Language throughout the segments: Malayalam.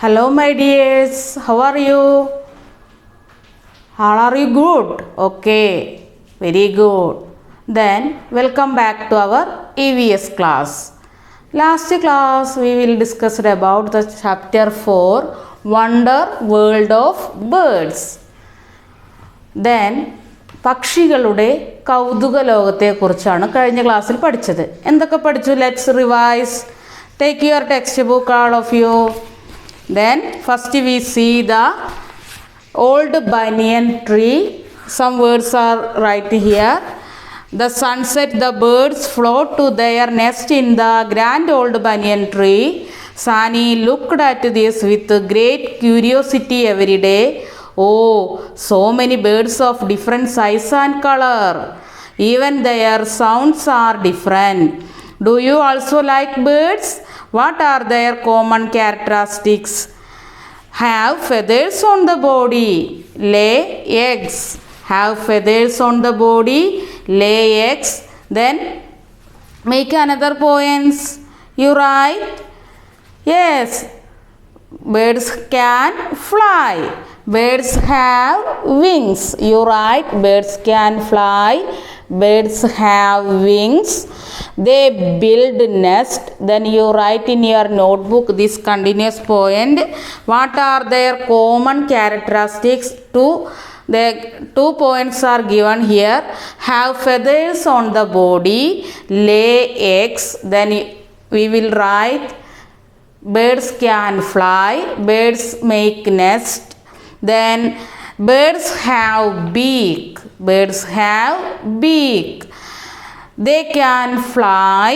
Hello my dears, how are you? How are you good? Okay, very good. Then welcome back to our EVS class. Last class we will discuss about the chapter 4 Wonder World of Birds. Then പക്ഷികളുടെ കൗതുക ലോകത്തെക്കുറിച്ചാണ് കഴിഞ്ഞ ക്ലാസ്സിൽ പഠിച്ചത്. എന്തൊക്കെ പഠിച്ചു? Let's revise. Take your text book all of you. Then first we see the old banyan tree. Some words are right here. The sunset, the birds float to their nest in the grand old banyan tree. Sani looked at this with great curiosity every day. Oh, so many birds of different size and color. Even their sounds are different. Do you also like birds? What are their common characteristics? Have feathers on the body, lay eggs. Have feathers on the body, lay eggs. Then make another poems. You write. Yes, birds can fly. Birds have wings. You write birds can fly. Birds have wings. They build nest. Then you write in your notebook this continuous point. What are their common characteristics? The 2 points are given here. Have feathers on the body, lay eggs. Then we will write birds can fly. Birds make nest. Then birds have beak. Birds have beak. They can fly.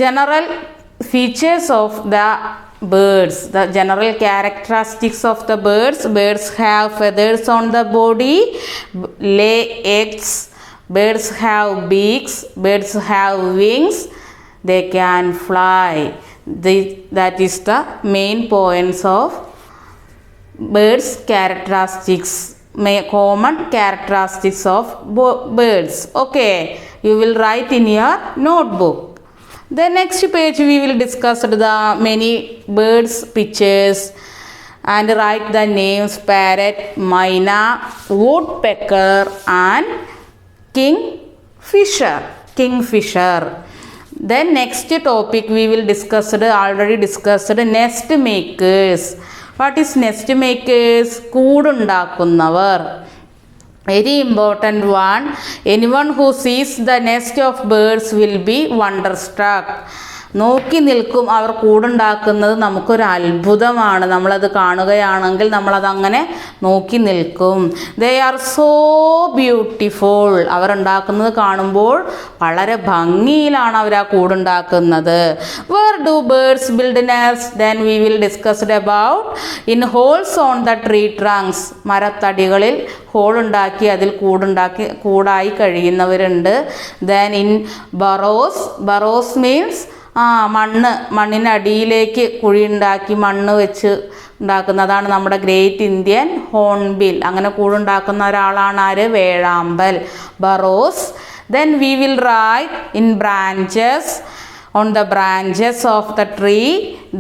General features of the birds. The general characteristics of the birds. Birds have feathers on the body. Lay eggs. Birds have beaks. Birds have wings. They can fly. That is the main points of birds characteristics, common characteristics of birds. Okay, you will write in your notebook. The next page we will discuss the many birds pictures and write the names: parrot, myna, woodpecker and kingfisher. Then next topic we will discuss already discussed nest makers. What is nest makers? കൂടുണ്ടാക്കുന്നവർ. Very important one. Anyone who sees the nest of birds will be wonderstruck. നോക്കി നിൽക്കും. അവർ കൂടുണ്ടാക്കുന്നത് നമുക്കൊരു അത്ഭുതമാണ്. നമ്മളത് കാണുകയാണെങ്കിൽ നമ്മളതങ്ങനെ നോക്കി നിൽക്കും. They are so beautiful. അവരുണ്ടാക്കുന്നത് കാണുമ്പോൾ വളരെ ഭംഗിയിലാണ് അവർ ആ കൂടുണ്ടാക്കുന്നത്. Where do birds build nests? Then we will discuss about in holes on the tree trunks. മരത്തടികളിൽ ഹോളുണ്ടാക്കി അതിൽ കൂടായി കഴിയുന്നവരുണ്ട്. Then in burrows means മണ്ണിനടിയിലേക്ക് കുഴിയുണ്ടാക്കി മണ്ണ് വെച്ച് ഉണ്ടാക്കുന്നതാണ് നമ്മുടെ ഗ്രേറ്റ് ഇന്ത്യൻ ഹോൺബിൽ. അങ്ങനെ കൂടുണ്ടാക്കുന്ന ഒരാളാണ് ആര്? വേഴാമ്പൽ. Barroz. Then we will write in branches, on the branches of the tree.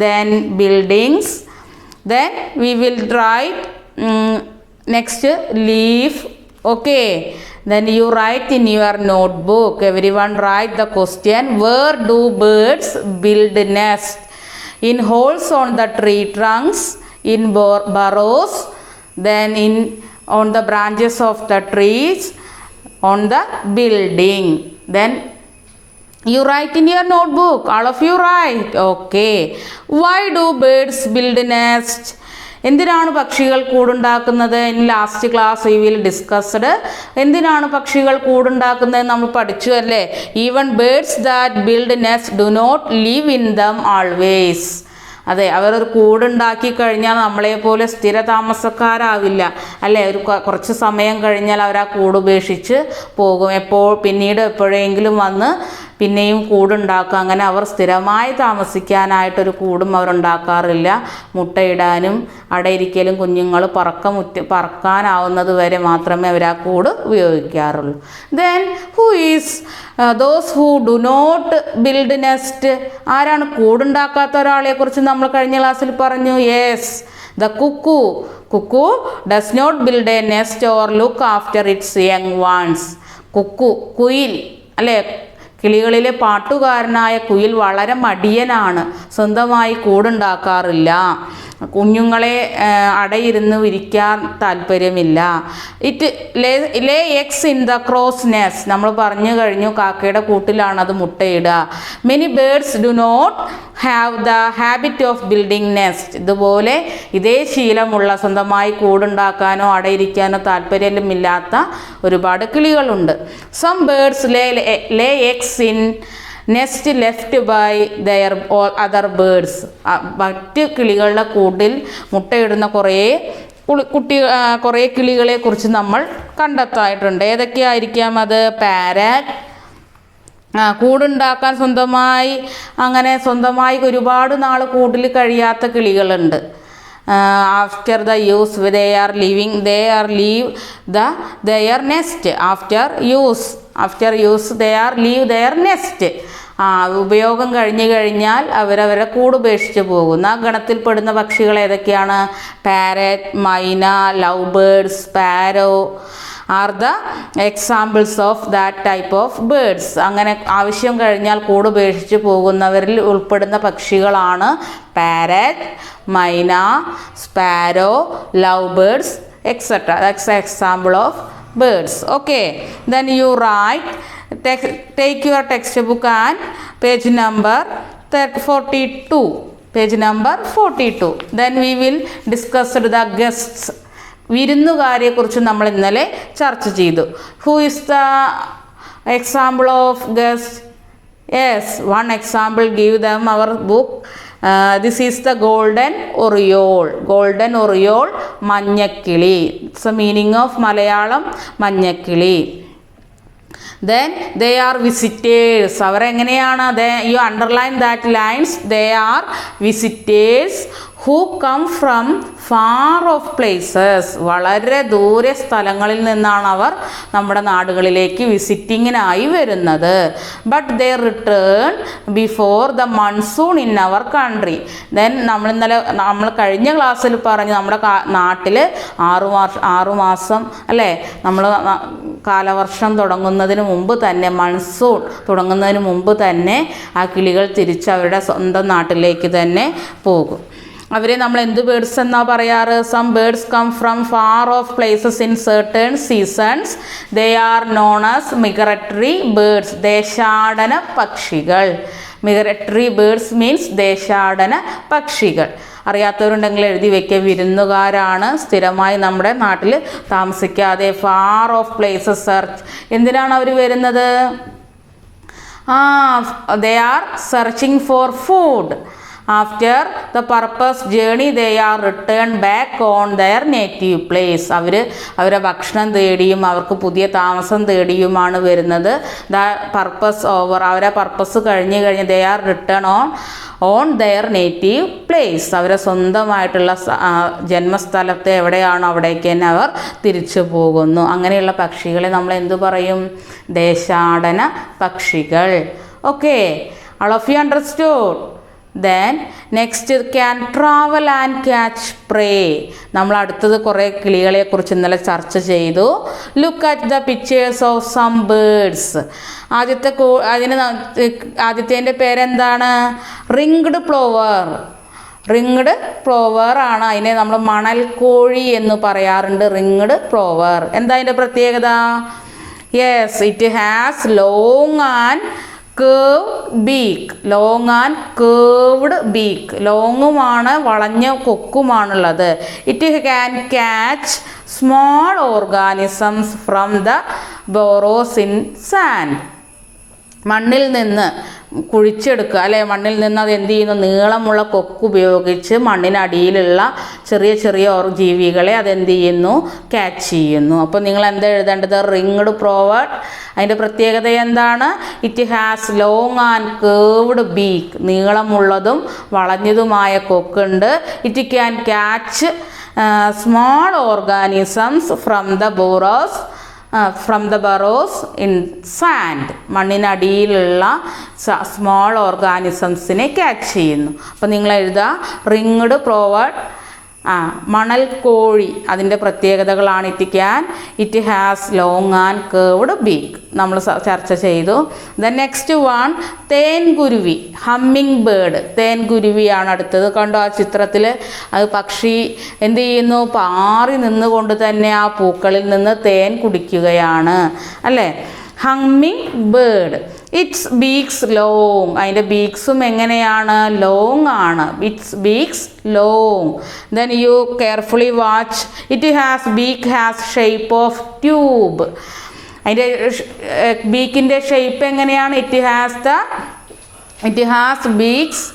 Then buildings. Then we will write next leaf. Okay. Then you write in your notebook. Everyone write the question. Where do birds build nest? In holes on the tree trunks, in burrows, then on the branches of the trees, on the building. Then you write in your notebook. All of you write. Okay. Why do birds build nest? എന്തിനാണ് പക്ഷികൾ കൂടുണ്ടാക്കുന്നത്? In last class we will discussed. എന്തിനാണ് പക്ഷികൾ കൂടുണ്ടാക്കുന്നത് നമ്മൾ പഠിച്ചു അല്ലേ? Even birds that build nest do not live in them always. അതെ, അവരൊരു കൂടുണ്ടാക്കി കഴിഞ്ഞാൽ നമ്മളെപ്പോലെ സ്ഥിര താമസക്കാരാവില്ല അല്ലേ? കുറച്ച് സമയം കഴിഞ്ഞാൽ അവർ ആ കൂട് ഉപേക്ഷിച്ച് പോകും. പിന്നീട് എപ്പോഴെങ്കിലും വന്ന് പിന്നെയും കൂടുണ്ടാക്കുക. അങ്ങനെ അവർ സ്ഥിരമായി താമസിക്കാനായിട്ടൊരു കൂടും അവരുണ്ടാക്കാറില്ല. മുട്ടയിടാനും അടയിരിക്കലും കുഞ്ഞുങ്ങൾ പറക്കാനാവുന്നത് വരെ മാത്രമേ അവർ ആ കൂട് ഉപയോഗിക്കാറുള്ളൂ. Then who is those who do not build nest? ആരാണ് കൂടുണ്ടാക്കാത്ത ഒരാളെ കുറിച്ച് നമ്മൾ കഴിഞ്ഞ ക്ലാസ്സിൽ പറഞ്ഞു. Yes, the cuckoo. Cuckoo does not build a nest or look after its young ones. Cuckoo, കുയിൽ അല്ലേ, കിളികളിലെ പാട്ടുകാരനായ കുയിൽ വളരെ മടിയനാണ്, സ്വന്തമായി കൂടുണ്ടാക്കാറില്ല, കുഞ്ഞുങ്ങളെ അടയിരുന്ന് വിരിക്കാൻ താല്പര്യമില്ല. It lay eggs in the crow's nest. നമ്മൾ പറഞ്ഞു കഴിഞ്ഞു കാക്കയുടെ കൂട്ടിലാണ് അത് മുട്ടയിടുക. Many birds do not have the habit of building nest. ഇതുപോലെ ഇതേ ശീലമുള്ള, സ്വന്തമായി കൂടുണ്ടാക്കാനോ അടയിരിക്കാനോ താല്പര്യമില്ലാത്ത ഒരുപാട് കിളികളുണ്ട്. Some birds lay eggs in nest left by their other birds. മറ്റ് കിളികളുടെ കൂട്ടിൽ മുട്ടയിടുന്ന കുറേ കിളികളെ കുറിച്ച് നമ്മൾ കണ്ടെത്തായിട്ടുണ്ട്. ഏതൊക്കെയായിരിക്കാം അത്? പാരറ്റ്, കൂടുണ്ടാക്കാൻ സ്വന്തമായി ഒരുപാട് നാൾ കൂട്ടിൽ കഴിയാത്ത കിളികളുണ്ട്. After the use they are leave their nest. After use they are leave their nest. ഉപയോഗം കഴിഞ്ഞാൽ അവരവരെ കൂടുപേക്ഷിച്ച് പോകുന്ന ഗണത്തിൽപ്പെടുന്ന പക്ഷികൾ ഏതൊക്കെയാണ്? പാരറ്റ്, മൈന, love birds, sparrow are the examples of that type of birds. അങ്ങനെ ആവശ്യം കഴിഞ്ഞാൽ കൂടുപേക്ഷിച്ച് പോകുന്നവരിൽ ഉൾപ്പെടുന്ന പക്ഷികളാണ് പാരറ്റ്, മൈന, sparrow, love birds etcetera. That's A example of birds. Okay, then you write, take your textbook and page number 42. Page number 42. Then we will discuss the guests. വിരുന്നുകാരെ കുറിച്ച് നമ്മൾ ഇന്നലെ ചർച്ച ചെയ്തു. Who is the example of guest? Yes, one example give them our book. This is the golden oriole. Golden oriole, മഞ്ഞക്കിളി. It's the meaning of Malayalam, മഞ്ഞക്കിളി. Then they are visitors. അവരെങ്ങനെയാണ്? You underline that lines. They are visitors who come from far off places. വളരെ ദൂരെ സ്ഥലങ്ങളിൽ നിന്നാണ് അവർ നമ്മുടെ നാടുകളിലേക്ക് വിസിറ്റിങ്ങിനായി വരുന്നത്. But they return before the monsoon in our country. Then നമ്മൾ കഴിഞ്ഞ ക്ലാസ്സിൽ പറഞ്ഞു നമ്മുടെ നാട്ടിൽ 6 മാസം അല്ലേ, നമ്മൾ കാലവർഷം തുടങ്ങുന്നതിന് മുമ്പ് തന്നെ, മൺസൂൺ തുടങ്ങുന്നതിന് മുമ്പ് തന്നെ ആ കിളികൾ തിരിച്ച് അവരുടെ സ്വന്തം നാട്ടിലേക്ക് തന്നെ പോകും. അവരെ നമ്മൾ എന്ത് ബേർഡ്സ് എന്നാ പറയാറ്? Some birds come from far off places in certain seasons. They are known as migratory birds. ദേശാടന പക്ഷികൾ. മിഗ്രട്ടറി ബേർഡ്സ് മീൻസ് ദേശാടന പക്ഷികൾ. അറിയാത്തവരുണ്ടെങ്കിൽ എഴുതി വയ്ക്കുക. വിരുന്നുകാരാണ്, സ്ഥിരമായി നമ്മുടെ നാട്ടിൽ താമസിക്കാതെ ഫാർ ഓഫ് പ്ലേസസ് സെർച്ച്. എന്തിനാണ് അവർ വരുന്നത്? They are searching for food. After the purpose journey they are returned back on their native place. അവരെ ഭക്ഷണം തേടിയും അവർക്ക് പുതിയ താമസം തേടിയുമാണ് വരുന്നത്. ദ പർപ്പസ് ഓവർ, അവരെ പർപ്പസ് കഴിഞ്ഞ് they are return on their native place. അവരെ സ്വന്തമായിട്ടുള്ള ജന്മസ്ഥലത്തെ എവിടെയാണോ അവിടേക്ക് തന്നെ അവർ തിരിച്ചു പോകുന്നു. അങ്ങനെയുള്ള പക്ഷികളെ നമ്മൾ എന്തു പറയും? ദേശാടന പക്ഷികൾ. Okay, all of you understood? Then next, can travel and catch prey. നമ്മൾ അടുത്തത് കുറേ കിളികളെ കുറിച്ച് ഇന്നലെ ചർച്ച ചെയ്തു. Look at the pictures of some birds. ആദ്യത്തേൻ്റെ പേരെന്താണ്? റിംഗ്ഡ് പ്ലോവർ. റിംഗ്ഡ് പ്ലോവർ ആണ്. അതിനെ നമ്മൾ മണൽക്കോഴി എന്ന് പറയാറുണ്ട്. Ringed plover. എന്താ അതിൻ്റെ പ്രത്യേകത? Yes, it has long and curved beak. Long and curved beak. ലോങ്ങുമാണ്, വളഞ്ഞ കൊക്കുമാണുള്ളത്. It can catch small organisms from the burrows in sand. മണ്ണിൽ നിന്ന് കുഴിച്ചെടുക്കുക അല്ലേ, മണ്ണിൽ നിന്ന് അത് എന്ത് ചെയ്യുന്നു, നീളമുള്ള കൊക്ക് ഉപയോഗിച്ച് മണ്ണിനടിയിലുള്ള ചെറിയ ചെറിയ ജീവികളെ അതെന്ത് ചെയ്യുന്നു, ക്യാച്ച് ചെയ്യുന്നു. അപ്പോൾ നിങ്ങൾ എന്താ എഴുതേണ്ടത്, റിങ്ഡ് പ്രോവർഡ്. അതിൻ്റെ പ്രത്യേകത എന്താണ്, it has long and curved beak, നീളമുള്ളതും വളഞ്ഞതുമായ കൊക്കുണ്ട്. It can catch small organisms from the burrows in sand, മണ്ണിനടിയിലുള്ള സ്മോൾ ഓർഗാനിസംസിനെ ക്യാച്ച് ചെയ്യുന്നു. അപ്പോൾ നിങ്ങൾ എഴുതുക റിങ്ഡ് പ്രോവർഡ്. മണൽ കോഴി അതിൻ്റെ പ്രത്യേകതകളാണ് it has long and curved beak, നമ്മൾ ചർച്ച ചെയ്തു. നെക്സ്റ്റ് വൺ തേൻകുരുവി, ഹമ്മിങ് ബേർഡ്, തേൻകുരുവിയാണ് അടുത്തത്. കണ്ടോ ആ ചിത്രത്തിൽ, അത് പക്ഷി എന്ത് ചെയ്യുന്നു, പാറി നിന്നുകൊണ്ട് തന്നെ ആ പൂക്കളിൽ നിന്ന് തേൻ കുടിക്കുകയാണ് അല്ലേ. Humming bird, it's beaks long, അതിൻ്റെ ബീക്സും എങ്ങനെയാണ്, ലോങ് ആണ്. It's beaks long. Then you carefully watch, beak has shape of tube, അതിൻ്റെ ബീക്കിൻ്റെ ഷേപ്പ് എങ്ങനെയാണ്, it has beaks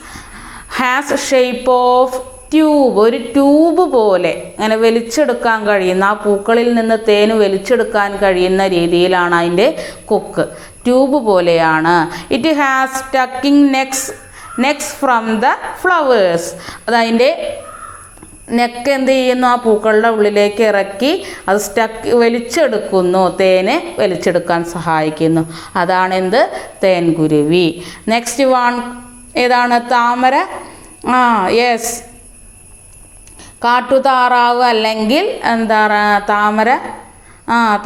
has shape of tube, ഒരു ട്യൂബ് പോലെ അങ്ങനെ വലിച്ചെടുക്കാൻ കഴിയുന്ന, ആ പൂക്കളിൽ നിന്ന് തേന് വലിച്ചെടുക്കാൻ കഴിയുന്ന രീതിയിലാണ് അതിൻ്റെ കൊക്ക്, ട്യൂബ് പോലെയാണ്. It has tucking necks from the flowers, അതതിൻ്റെ നെക്ക് എന്ത് ചെയ്യുന്നു, ആ പൂക്കളുടെ ഉള്ളിലേക്ക് ഇറക്കി അത് വലിച്ചെടുക്കുന്നു, തേന് വലിച്ചെടുക്കാൻ സഹായിക്കുന്നു. അതാണ് എന്ത്, തേൻകുരുവി. നെക്സ്റ്റ് വൺ ഏതാണ്, താമര. യെസ്, കാട്ടുതാറാവ് അല്ലെങ്കിൽ എന്താ താമര.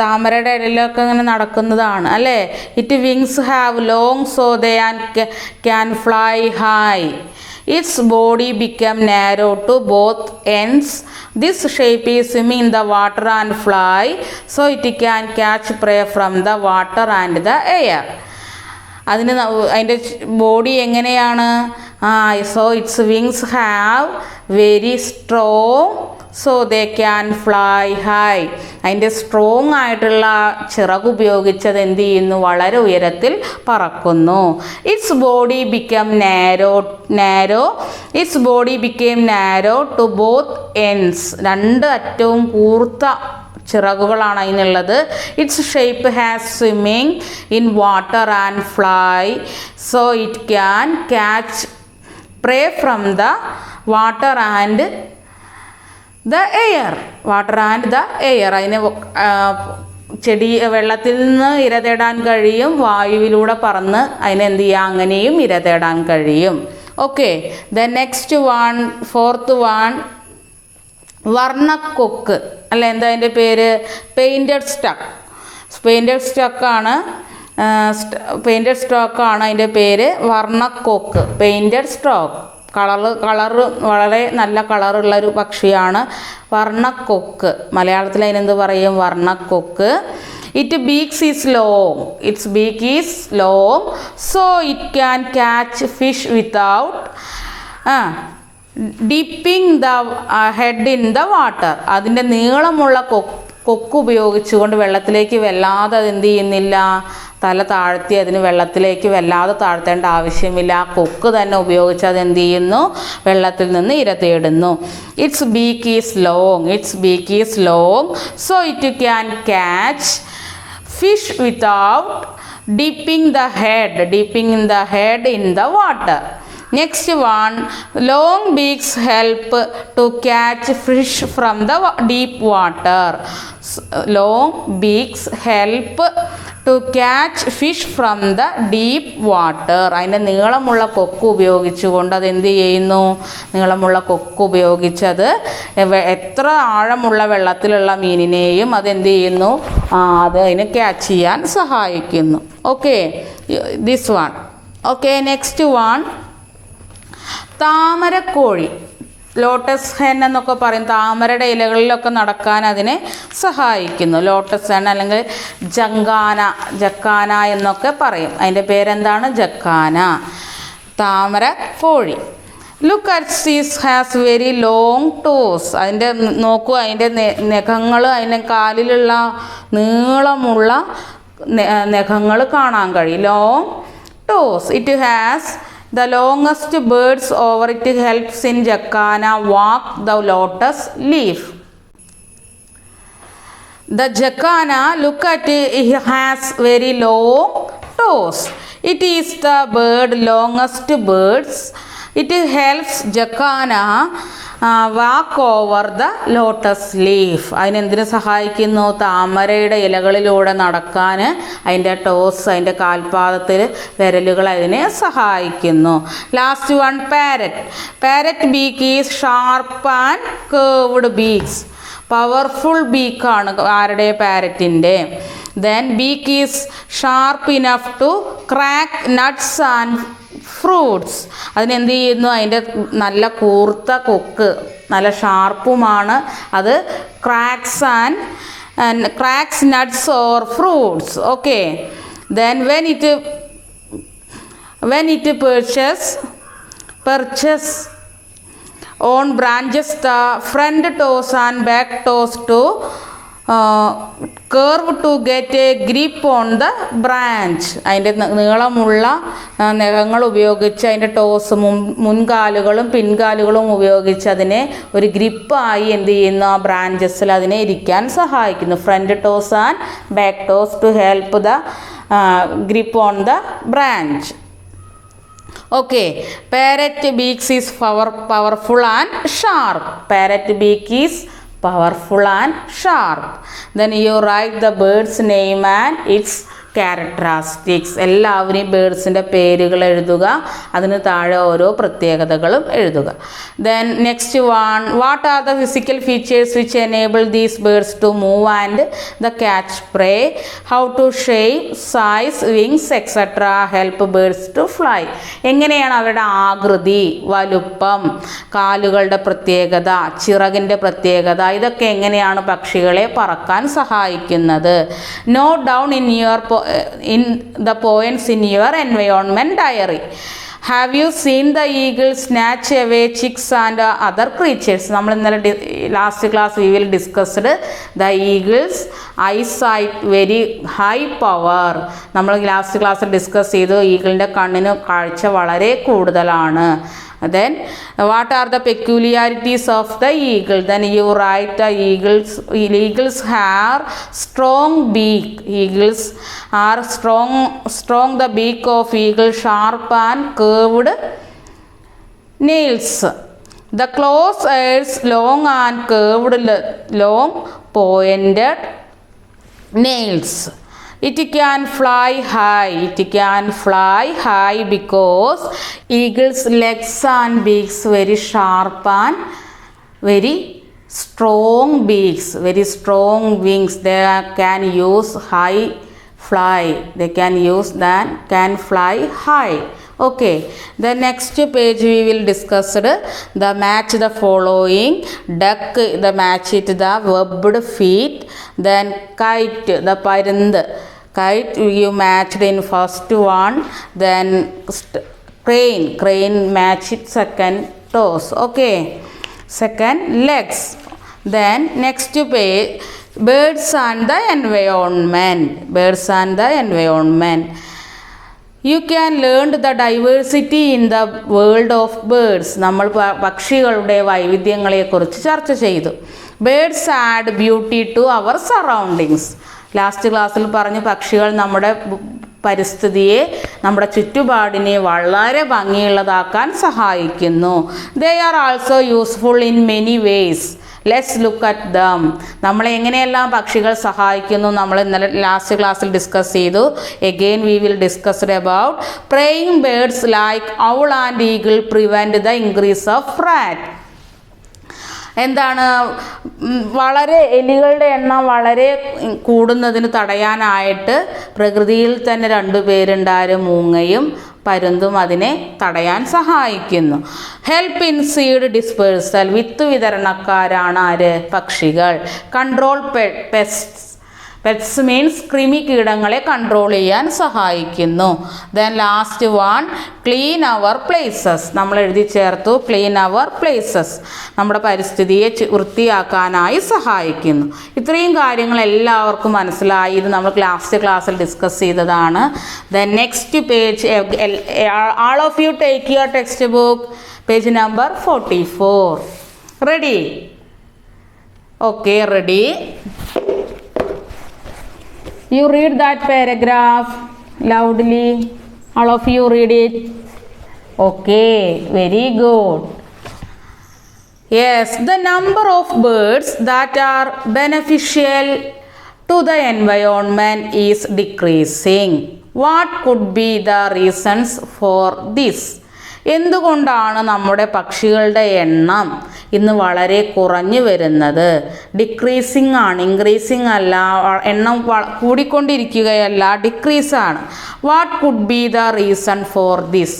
താമരയുടെ ഇടയിലൊക്കെ ഇങ്ങനെ നടക്കുന്നതാണ് അല്ലേ. It wings have long so they can fly high. Its body become narrow to both ends. This shape is swimming in the water and fly so it can catch prey from the water and the air. അതിൻ്റെ ബോഡി എങ്ങനെയാണ്, so its wings have very strong so they can fly high. അതിൻ്റെ സ്ട്രോങ് ആയിട്ടുള്ള ചിറക് ഉപയോഗിച്ചത് എന്ത് ചെയ്യുന്നു, വളരെ ഉയരത്തിൽ പറക്കുന്നു. Its body become narrow to both ends, രണ്ട് അറ്റവും കൂർത്ത ചിറകുകളാണ് അതിനുള്ളത്. Its shape has swimming in water and fly so it can catch prey from the water and the air. അതിന് വെള്ളത്തിൽ നിന്ന് ഇര തേടാൻ കഴിയും, വായുവിലൂടെ പറന്ന് അതിനെന്ത് ചെയ്യുക, അങ്ങനെയും ഇര തേടാൻ കഴിയും. Okay, the next one, fourth one, വർണ്ണക്കൊക്ക് അല്ല, എന്താ അതിൻ്റെ പേര്, പെയിൻറ്റഡ് സ്റ്റോക്കാണ് അതിൻ്റെ പേര്, വർണ്ണക്കൊക്ക്, പെയിൻറ്റഡ് സ്റ്റോക്ക്. കളറ് വളരെ നല്ല കളറുള്ളൊരു പക്ഷിയാണ് വർണ്ണക്കൊക്ക്. മലയാളത്തിൽ അതിനെന്ത് പറയും, വർണ്ണക്കൊക്ക്. Its beak is long so it can catch fish without dipping the head in the water. അതിൻ്റെ നീളമുള്ള കൊക്ക് ഉപയോഗിച്ചുകൊണ്ട് വെള്ളത്തിലേക്ക് വല്ലാതെ അതെന്ത് ചെയ്യുന്നില്ല, തല താഴ്ത്തി അതിന് വെള്ളത്തിലേക്ക് വല്ലാതെ താഴ്ത്തേണ്ട ആവശ്യമില്ല. ആ കൊക്ക് തന്നെ ഉപയോഗിച്ച് അതെന്ത് ചെയ്യുന്നു, വെള്ളത്തിൽ നിന്ന് ഇര തേടുന്നു. It's beak is long so it can catch fish without dipping the head in the water. Next one, long beaks help to catch fish from the deep water. Long beaks help to catch fish from the deep water. അതിൻ്റെ നീളമുള്ള കൊക്ക് ഉപയോഗിച്ചുകൊണ്ട് അതെന്ത് ചെയ്യുന്നു, നീളമുള്ള കൊക്ക് ഉപയോഗിച്ചത് എത്ര ആഴമുള്ള വെള്ളത്തിലുള്ള മീനിനെയും അതെന്ത് ചെയ്യുന്നു, അത് അതിനെ ക്യാച്ച് ചെയ്യാൻ സഹായിക്കുന്നു. Okay, this one. Okay, next one, താമരക്കോഴി, ലോട്ടസ് ഹെൻ എന്നൊക്കെ പറയും. താമരയുടെ ഇലകളിലൊക്കെ നടക്കാൻ അതിനെ സഹായിക്കുന്നു. ലോട്ടസ് ഹെൻ അല്ലെങ്കിൽ ജക്കാന എന്നൊക്കെ പറയും. അതിൻ്റെ പേരെന്താണ്, ജക്കാന, താമരക്കോഴി. Look at these has very long toes. അതിൻ്റെ നോക്കൂ, അതിൻ്റെ നഖങ്ങൾ, അതിൻ്റെ കാലിലുള്ള നീളമുള്ള നഖങ്ങൾ കാണാൻ കഴിയും. Long toes. It has the longest birds over. It helps in jacana walk the lotus leaf. The jacana, look at it, it has very long toes. It is the bird longest birds. It helps jacana walk over the lotus leaf. അതിനെന്തിനു സഹായിക്കുന്നു? താമരയുടെ ഇലകളിലൂടെ നടക്കാൻ അതിൻ്റെ ടോസ്, അതിൻ്റെ കാൽപാദത്തിൽ വിരലുകൾ അതിനെ സഹായിക്കുന്നു. Last one, parrot. Parrot beak is sharp and curved beaks. Powerful ബീക്കാണ് ആരുടെ? പാരറ്റിൻ്റെ. Then beak is sharp enough to crack nuts and fruits. അതിനെന്ത് ചെയ്യുന്നു? അതിൻ്റെ നല്ല കൂർത്ത കൊക്ക് നല്ല ഷാർപ്പുമാണ്. അത് cracks nuts or fruits. Okay. Then when it perches on branches, the front toes and back toes to curve to get a grip on the branch. അതിൻ്റെ നീളമുള്ള നഖങ്ങൾ ഉപയോഗിച്ച് അതിൻ്റെ ടോസ് മുൻകാലുകളും പിൻകാലുകളും ഉപയോഗിച്ച് അതിനെ ഒരു ഗ്രിപ്പായി എന്ത് ചെയ്യുന്നു? ആ ബ്രാഞ്ചസിൽ അതിനെ ഇരിക്കാൻ സഹായിക്കുന്നു. Front toes and back toes to help the grip on the branch. Okay, parrot beak is powerful and sharp. Parrot beak is powerful and sharp. Then you write the bird's name and its ക്യാരക്ടറിസ്റ്റിക്സ്. എല്ലാവരെയും ബേർഡ്സിൻ്റെ പേരുകൾ എഴുതുക, അതിന് താഴെ ഓരോ പ്രത്യേകതകളും എഴുതുക. Then next one, what are the physical features which enable these birds to move and the catch prey? How to shape, size, wings etcetera help birds to fly. എങ്ങനെയാണ് അവരുടെ ആകൃതി, വലുപ്പം, കാലുകളുടെ പ്രത്യേകത, ചിറകിൻ്റെ പ്രത്യേകത, ഇതൊക്കെ എങ്ങനെയാണ് പക്ഷികളെ പറക്കാൻ സഹായിക്കുന്നത്? Note down in the points in your environment diary. Have you seen the eagle snatch away chicks and other creatures? നമ്മൾ ഇന്നലെ last class we will discussed the eagles eyesight very high power. നമ്മൾ ലാസ്റ്റ് ക്ലാസ്സിൽ ഡിസ്കസ് ചെയ്തു ഈഗിളിൻ്റെ കണ്ണിന് കാഴ്ച വളരെ കൂടുതലാണ്. Then what are the peculiarities of the eagle? Then you write the eagles have strong beak. Eagles are strong the beak of eagle, sharp and curved nails. The claws are long and curved, long pointed nails. It can fly high. It can fly high because eagle's legs and beaks very sharp and very strong beaks, very strong wings. They can use high fly. They can use that can fly high. Okay, the next page we will discuss the match the following. Duck, the match it the webbed feet. Then kite, the parand. Kite you matched in first one. Then crane match it second toes. Okay, second legs. Then next page, birds and the environment. Birds and the environment. You can learn the diversity in the world of birds. നമ്മൾ പക്ഷികളുടെ വൈവിധ്യങ്ങളെക്കുറിച്ച് ചർച്ച ചെയ്തു. Birds add beauty to our surroundings. Last ക്ലാസ്സിൽ പറഞ്ഞു പക്ഷികൾ നമ്മുടെ പരിസ്ഥിതിയെ, നമ്മുടെ ചുറ്റുപാടിനെ വളരെ ഭംഗിയുള്ളതാക്കാൻ സഹായിക്കുന്നു. They are also useful in many ways. Let's look at them. നമ്മളെ എങ്ങനെയെല്ലാം പക്ഷികൾ സഹായിക്കുന്നു നമ്മൾ ഇന്നലെ ലാസ്റ്റ് ക്ലാസ്സിൽ ഡിസ്കസ് ചെയ്തു. Again we will discuss about praying birds like owl and eagle prevent the increase of rat. എന്താണ്? വളരെ എലികളുടെ എണ്ണം വളരെ കൂടുന്നതിന് തടയാനായിട്ട് പ്രകൃതിയിൽ തന്നെ രണ്ടുപേരുണ്ടാരും, മൂങ്ങയും പരുന്തും അതിനെ തടയാൻ സഹായിക്കുന്നു. ഹെൽപ്പ് ഇൻ സീഡ് ഡിസ്പേഴ്സൽ, വിത്ത് വിതരണക്കാരാണ് ആര്? പക്ഷികൾ. കൺട്രോൾ പെസ്റ്റ്സ്, പെറ്റ്സ് മീൻസ് കൃമികീടങ്ങളെ കൺട്രോൾ ചെയ്യാൻ സഹായിക്കുന്നു. Then last one clean our places. നമ്മൾ എഴുതി ചേർത്തു ക്ലീൻ അവർ പ്ലേസസ്. നമ്മുടെ പരിസ്ഥിതിയെ വൃത്തിയാക്കാനായി സഹായിക്കുന്നു. ഇത്രയും കാര്യങ്ങൾ എല്ലാവർക്കും മനസ്സിലായി. ഇത് നമ്മൾ ലാസ്റ്റ് ക്ലാസ്സിൽ ഡിസ്കസ് ചെയ്തതാണ്. Then next page, all of you take your textbook, page number 44. Ready? Okay, ready? You read that paragraph loudly. All of you read it. Okay, very good. Yes, the number of birds that are beneficial to the environment is decreasing. What could be the reasons for this? എന്തുകൊണ്ടാണ് നമ്മുടെ പക്ഷികളുടെ എണ്ണം ഇന്ന് വളരെ കുറഞ്ഞു വരുന്നത്? ഡിക്രീസിങ് ആണ്, ഇൻക്രീസിങ് അല്ല. എണ്ണം കൂടിക്കൊണ്ടിരിക്കുകയല്ല, ഡിക്രീസ് ആണ്. What could be the reason for this?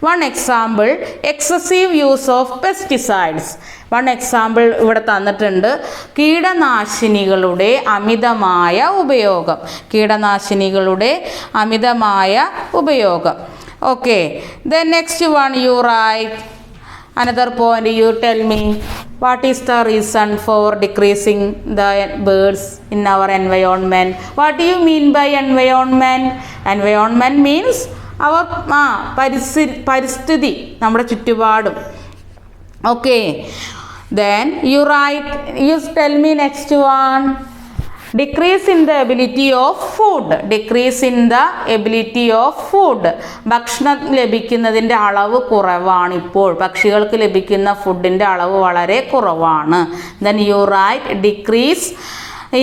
One example, excessive use of pesticides. One example ഇവിടെ തന്നിട്ടുണ്ട്. കീടനാശിനികളുടെ അമിതമായ ഉപയോഗം. കീടനാശിനികളുടെ അമിതമായ ഉപയോഗം. Okay, then next one you write another point. You tell me what is the reason for decreasing the birds in our environment? What do you mean by environment? Environment means our പരിസ്ഥിതി, നമ്മുടെ ചുറ്റുപാടും. Okay, then you write, you tell me next one. Decrease in the ability of food. Decrease in the ability of food. ഭക്ഷണം ലഭിക്കുന്നതിൻ്റെ അളവ് കുറവാണ് ഇപ്പോൾ. പക്ഷികൾക്ക് ലഭിക്കുന്ന ഫുഡിൻ്റെ അളവ് വളരെ കുറവാണ്. Then you write decrease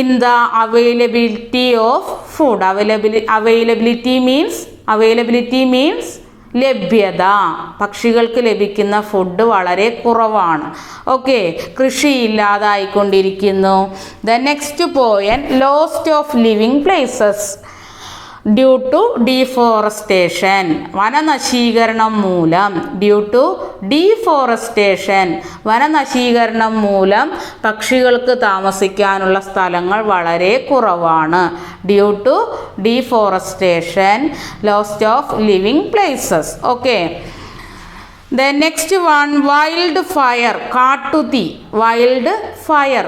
in the availability of food. Availability means ലഭ്യത. പക്ഷികൾക്ക് ലഭിക്കുന്ന ഫുഡ് വളരെ കുറവാണ്. ഓക്കെ, കൃഷി ഇല്ലാതായിക്കൊണ്ടിരിക്കുന്നു. The next point, lost of living places due to deforestation. വനനശീകരണം മൂലം. ഡ്യൂ ടു ഡീഫോറസ്റ്റേഷൻ, വനനശീകരണം മൂലം പക്ഷികൾക്ക് താമസിക്കാനുള്ള സ്ഥലങ്ങൾ വളരെ കുറവാണ്. Due to deforestation, lost of living places. Okay, the next one, wild fire. കാട്ടുതീ. വൈൽഡ് ഫയർ,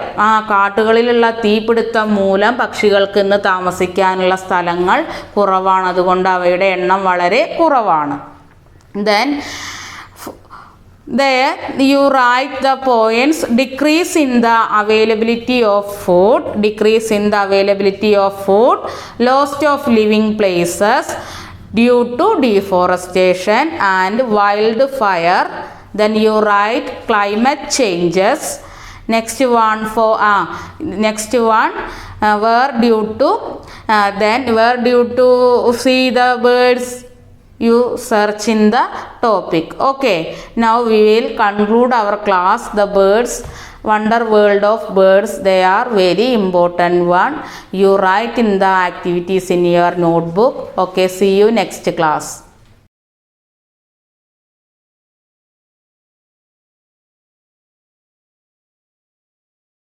കാട്ടുകളിലുള്ള തീപിടുത്തം മൂലം പക്ഷികൾക്ക് ഇന്ന് താമസിക്കാനുള്ള സ്ഥലങ്ങൾ കുറവാണ്. അതുകൊണ്ട് അവയുടെ എണ്ണം വളരെ കുറവാണ്. Then there you write the points. Decrease in the availability of food. Decrease in the availability of food. Loss of living places due to deforestation and wildfire. Then you write climate changes. Next one for were due to were due to see the birds. You search in the topic. Okay, now we will conclude our class. The birds, wonder world of birds, they are very important one. You write in the activities in your notebook. Okay, see you next class.